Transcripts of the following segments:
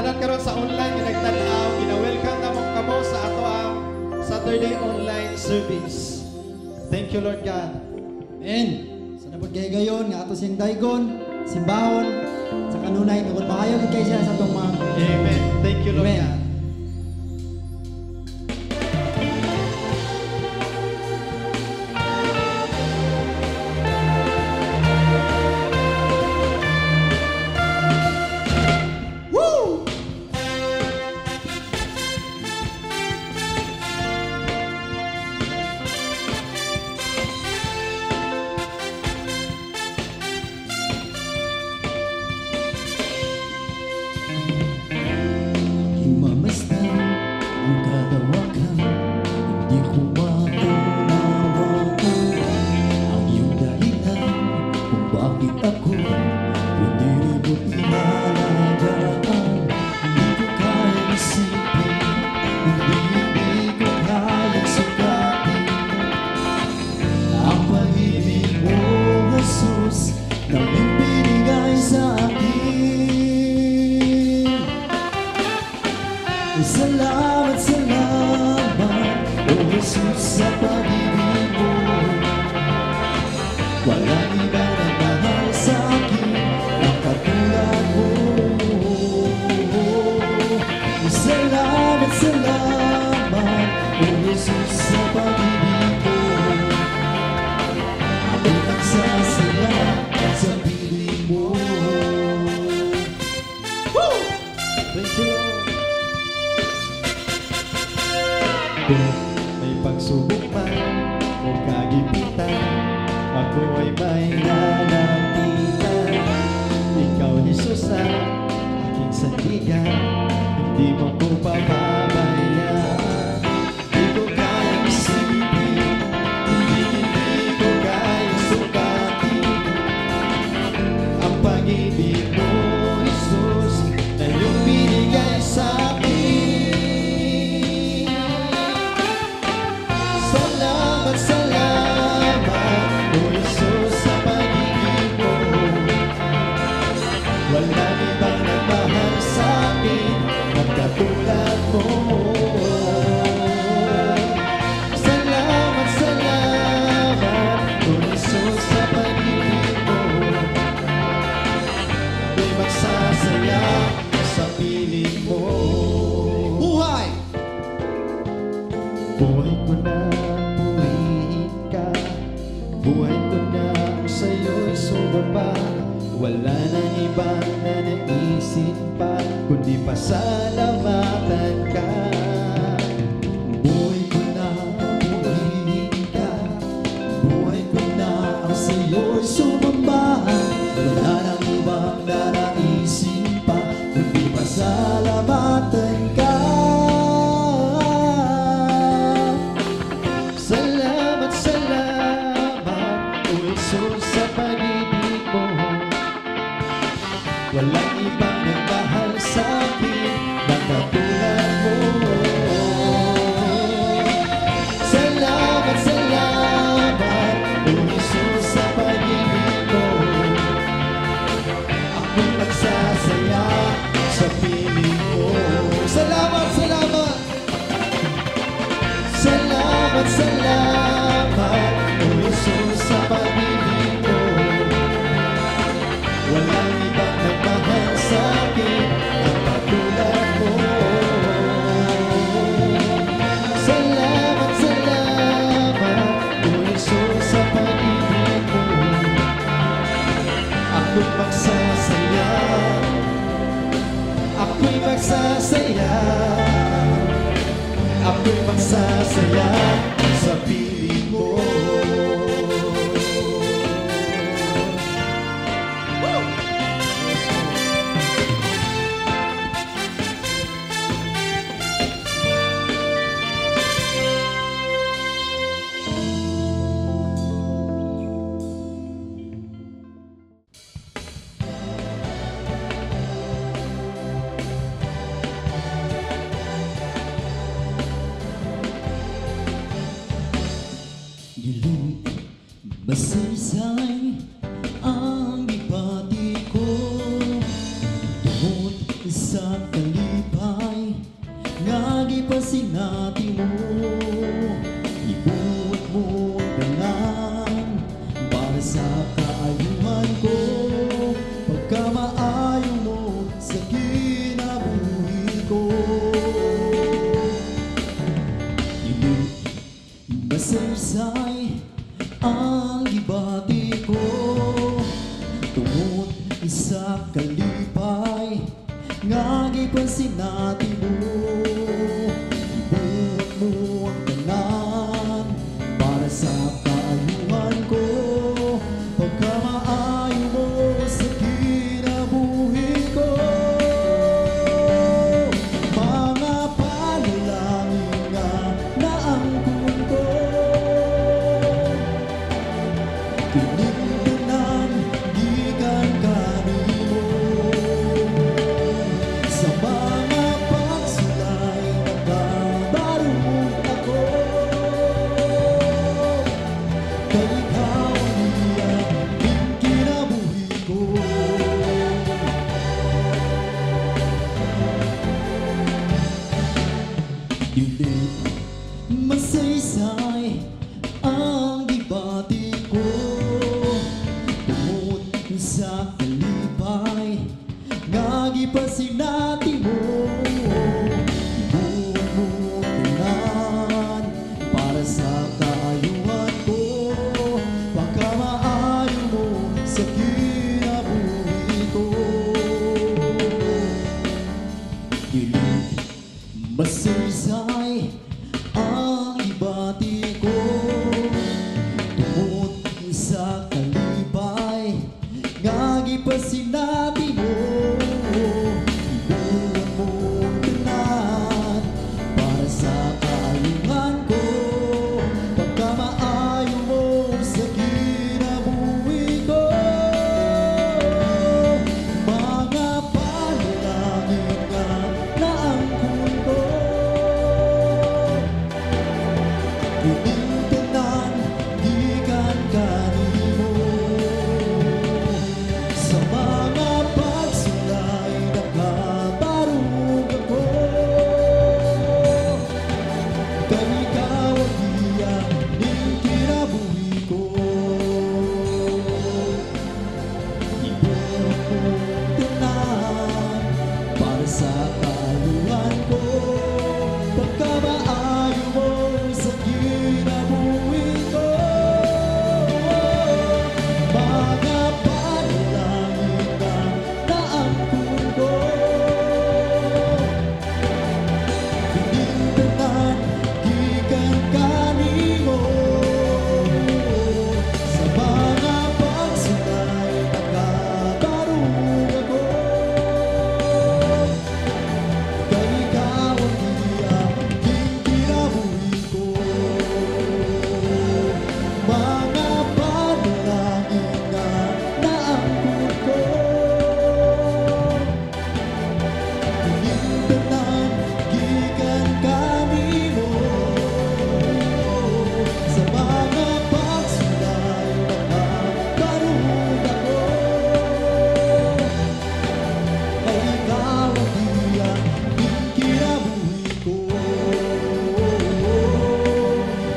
tanan karon sa online nga nagtan-aw, gina-welcome namon kamo sa ato ang Saturday online service. Thank you, Lord God. Amen. Sa nabot kay gayon nga ato siyang daygon, simbahon, sa kanunay tungod maayo gid kay siya sa atong mga. Amen. Thank you, Lord Amen. God. Himamasdan ang kadawakan, hindi ko maunawakan ang iyong dahilan kung bakit ako hindi rin mo pinalagaan. Hindi ko kaya isipin, hindi ko kaya sukatin ang pag-ibig mo, Jesus, na ibinigay sa akin. Salamat, salamat, O Jesus, sa pag-ibig mo. Walang iba na mahal sa akin ang katulad mo. Salamat, salamat, O Jesus, sa pag-ibig mo. Ako'y nagsasaya sa piling mo. Thank you, Lord. May pagsubok man o kagipitan, ako ay may nalangkitan. Ikaw, Jesus, ang aking sandigan, hindi mo ko papabayaan. Hindi ko kaya isipin, hindi ko kaya sukatin ang pag-ibig mo, Jesus, na iyong binigay sa akin. Salamat, salamat, O Jesus, sa pag-ibig mo. Walang ibang nagmahal sa akin at katulad mo. Salamat, salamat, O Jesus, sa pag-ibig mo. Ako'y magsasaya sa piling mo. Buhay! Buhay ko na purihin ka, buhay ko na sa'yo'y sumamba. Wala na ibang na naisip pa, kundi pasalamatan ka. Buhay ko na purihin ka, buhay ko na ang sa'yo'y sumamba. Wala nang ibang nanaisip pa, kundi pasalamatan ka. Salamat, salamat, O Jesus, sa pag-ibig mo. Walang ibang nagmahal sa akin na katulad mo. Salamat, salamat, O Jesus, sa pag-ibig mo. Ako'y magsasaya sa piling mo. Salamat, salamat. Salamat, salamat, O Jesus, sa pag-ibig mo. Walang ibang nagmahal sa akin ang katulad mo. Salamat, salamat, O Jesus, sa pag-ibig mo. Ako'y magsasaya, ako'y magsasaya, ako'y magsasaya sa piling mo. Dilim, masaysay ang ipati ko tungkol sa sa kalipay nga gipasinati mo, ibuot mo ang tanan para sa kaayuhan ko, pagkamaayo mo sa kinabuhi ko. Hindi masaysay ang gibati ko tungod sa kalipay nga gipasinati mo, ibuot mo ang tanan para sa kaayuhan ko, pagkamaayo mo sa kinabuhi ko. Mga panalangin nga naangkon ko, kinintunan gikan kanimo, sa mga pagsulay nagkabarong ako, kay ikaw ang iyang kinabuhi ko. Hindi masaysay ang gibati ko tungod sa kalipay nga gipasinati mo, ibuot mo tanan para sa kaayuhan ko, pagkamaayo mo sa kinabuhi ko. Dili masaysay ang ibati ko tungod sa kalipay nga gipasinati mo, ibuot mo tanan para sa kaayuhan ko, pagkamaayo mo sa kinabuhi ko. Mga panalangin nga naangkon ko, kinintunan gikan kanimo, sa mga pagsulay nagkabarong ako, kay ikaw ang iyang kinabuhi ko. Ibuot mo tanan para sa kaayuhan ko, pagkamaayo mo sa kinabuhi ko. Mga panalangin nga naangkon ko, kinintunan gikan kanimo, sa mga pagsulay nagkabarong ako, kay ikaw ang iyang kinabuhi ko. Mga panalangin nga naangkon ko, kinintunan gikan kanimo, sa mga pagsulay nagkabarong ako, kay ikaw ang iyang kinabuhi ko.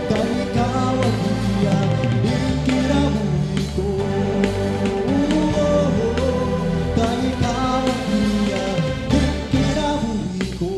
Kay ikaw ang iyang kinabuhi ko. Kay ikaw ang iyang kinabuhi ko.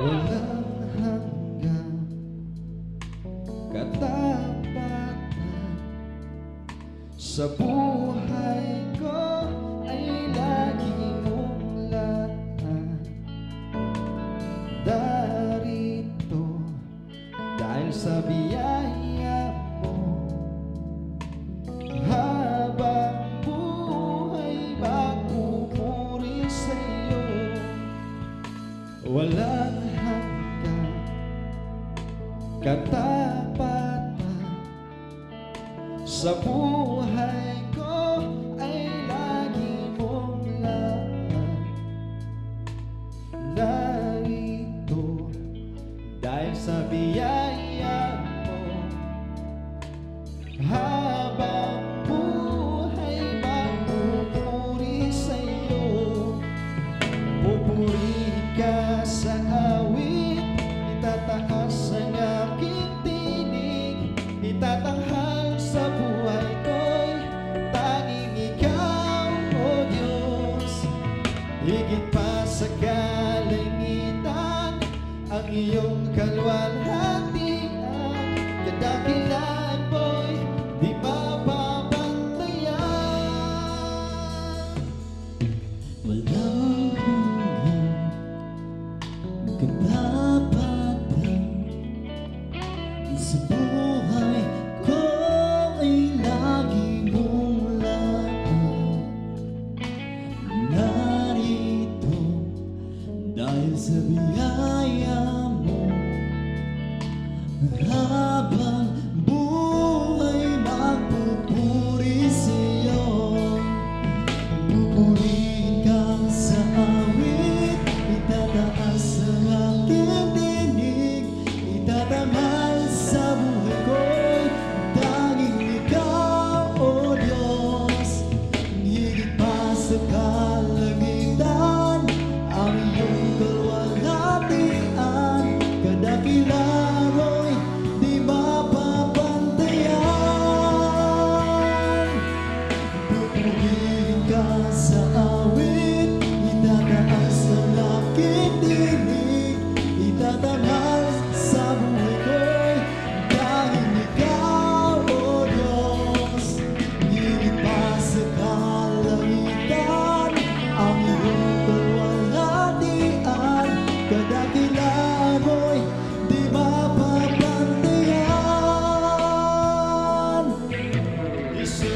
Walang hanggan katapatan sa buhay ko ay lagi mong laan. Darito dahil sa biyaya mo,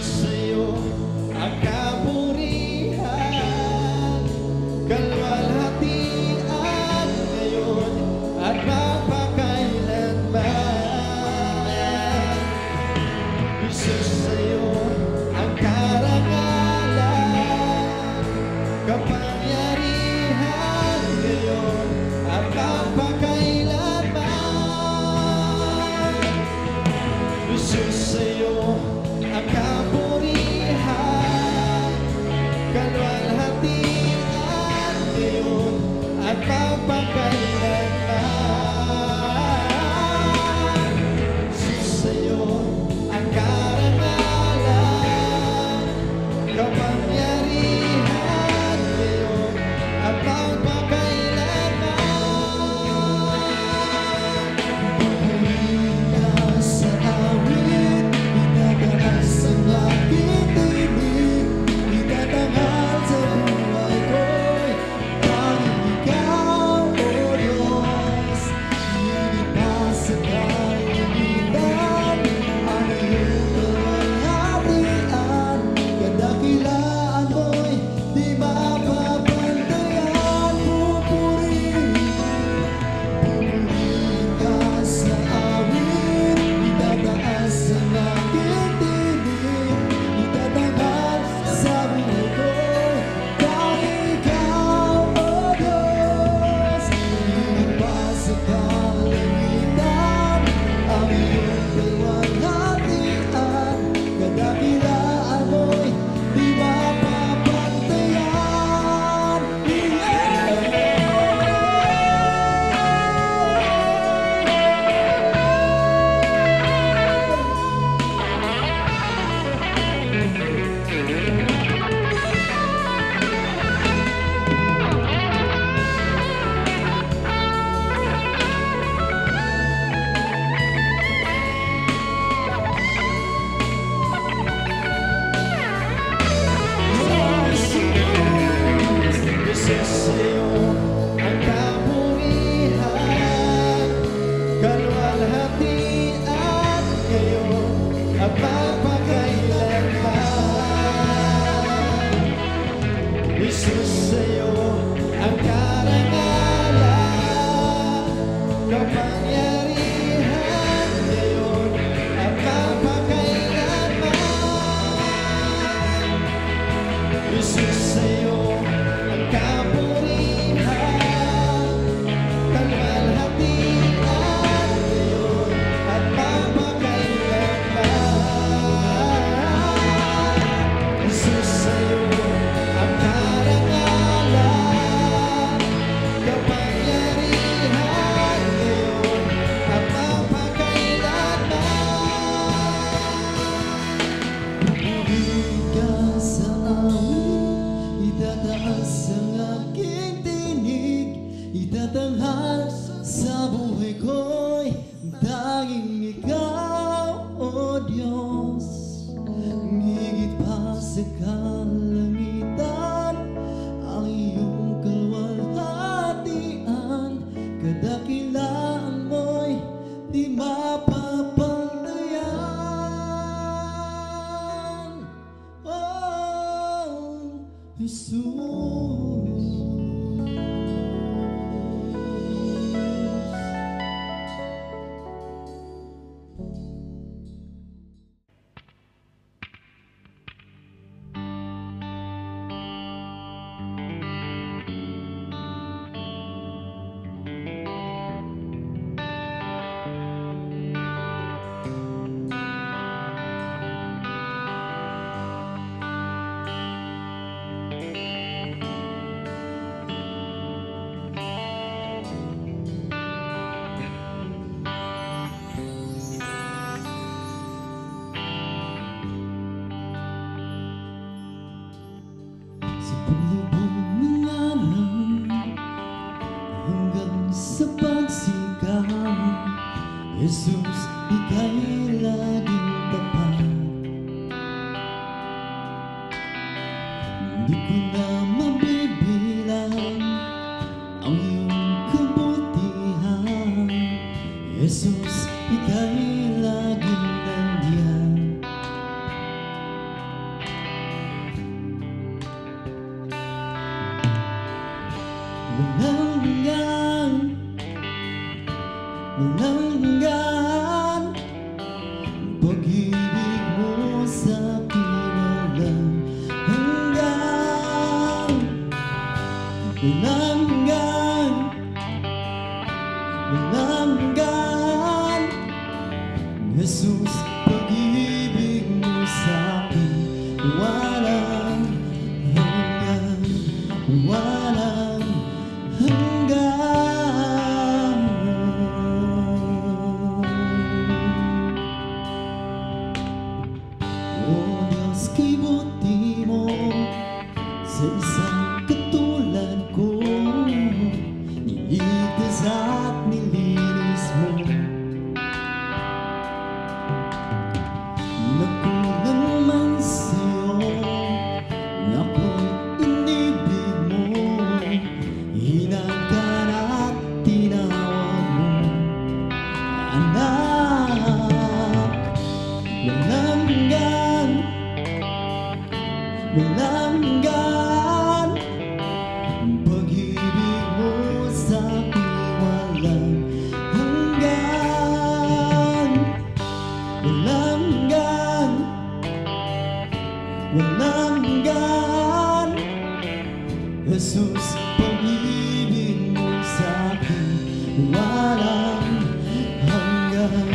sa'yo ang kapurihan, kalwalhatian ngayon at mapakailanman. Jesus, sa'yo ang karangalan, kapangyarihan ngayon at mapakailanman. Jesus, sa'yo ang kapurihan, kalwalhatian ngayon at mapakailanman. Jesus, sa'yo ang karangalan, kapangyarihan ngayon at mapakailanman. Pumili ka sa awit, itataas ang aking tinig, itatanghal sa buhay ko'y tanging ikaw, O Diyos. Higit pa sa kalimitan, ang iyong kalwalhatian, kadakilaan mo'y di mapapantayan. Pumili ka sa awit, itataas ang aking tinig, itatanghal sa buhay ko'y tanging ikaw, O Diyos. Higit pa sa kalangitan, ang iyong kalwalhatian, kadakilaan mo'y di mapapantayan. Jesus, sa'yo ang kapurihan, kalwalhatian ngayon at mapakailanman. Jesus, sa'yo ang karangalan, kapangyarihan ngayon at mapakailanman. Jesus, sa'yo ang kapurihan, kalwalhatian ngayon at mapakailanman. Jesus, sa'yo ang karangalan, kapangyarihan ngayon at mapakailanman. Pumili ka sa awit, itataas ang aking tinig, itatanghal sa buhay ko'y tanging ikaw, O Diyos. Higit pa sa kalangitan, ang iyong kalwalhatian, kadakilaan mo'y di mapapantayan. Oh, Jesus. Sa paglubog ng araw hanggang sa pagsikat, Jesus, ika'y laging tapat. Di ko na mabibilang ang iyong kabutihan, Jesus, ika'y laging nandiyan. walang hanggan, walang hanggan. Pag-ibig mo sa akin walang hanggan, walang hanggan, walang hanggan. Jesus, pag-ibig mo sa akin walang hanggan, walang hanggan. O Diyos, kay buti mo sa isang katulad ko, niligtas at nilinis mo. Nagkulang man sa'yo, ako'y inibig mo, hinagkan at tinawag mo anak. Walang hanggan, walang hanggan. Pag-ibig mo sa akin walang hanggan, walang hanggan, walang hanggan. Jesus, pag-ibig mo sa akin walang hanggan,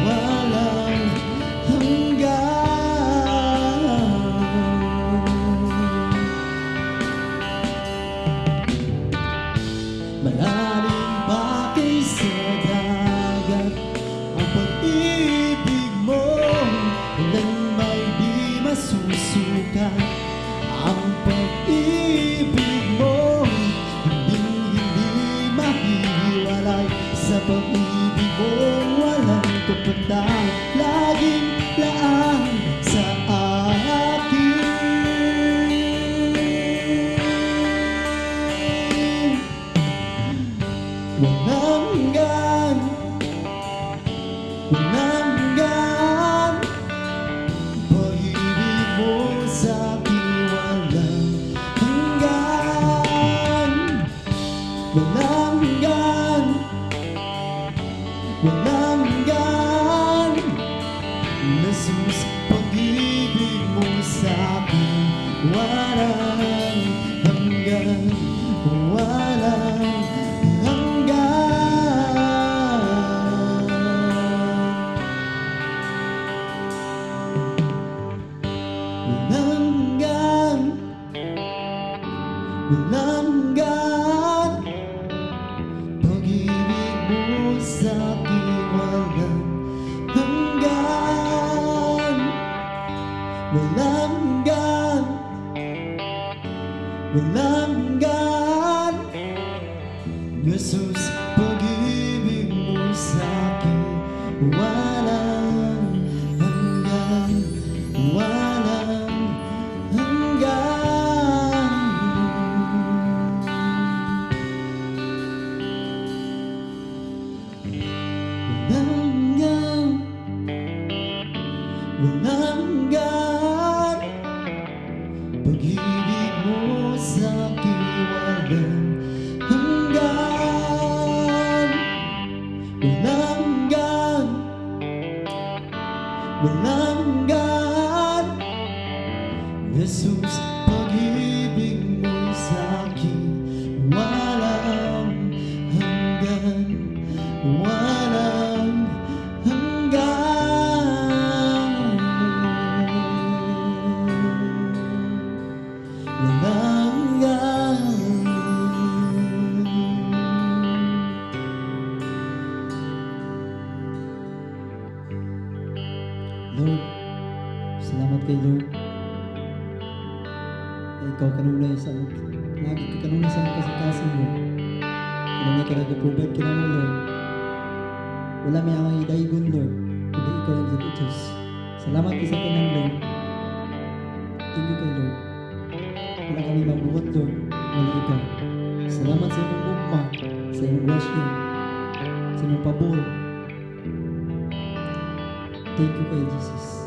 walang hanggan. Malalim pa kaysa dagat ang pag-ibig mo, walang may di masusukat. Ang pag-ibig mo, hindi mahihiwalay. Sa pag-ibig mo, walang kapatak, laging laan sa akin. Walang hanggan, walang hanggan. Pag-ibig mo sa akin walang hanggan, walang hanggan, walang hanggan. Jesus, pag-ibig mo sa akin walang hanggan, walang hanggan. Walang hanggan, walang hanggan. Pag-ibig mo sa akin walang hanggan, walang hanggan, walang hanggan. Jesus, pag-ibig mo sa akin walang hanggan, walang hanggan. Walang hanggan, walang hanggan. Pag-ibig mo sa akin walang hanggan, walang hanggan, walang hanggan. Jesus, pag-ibig mo sa akin walang hanggan, walang hanggan, walang hanggan. Lord, salamat kay Lord. Ikaw kanunay sa lagi ka kanunay sa kasikasan mo. Kanunay ka nag-provide ka naman, Lord. Wala may ang idaigon, Lord, kundi ikaw lang sa Diyos. Salamat ka sa tanan, Lord. Thank you kay Lord. Wala kami mabuhat, Lord, wala ikaw. Salamat sa iyong gugma, sa iyong grasya, sa iyong pabor. Thank you kay Jesus.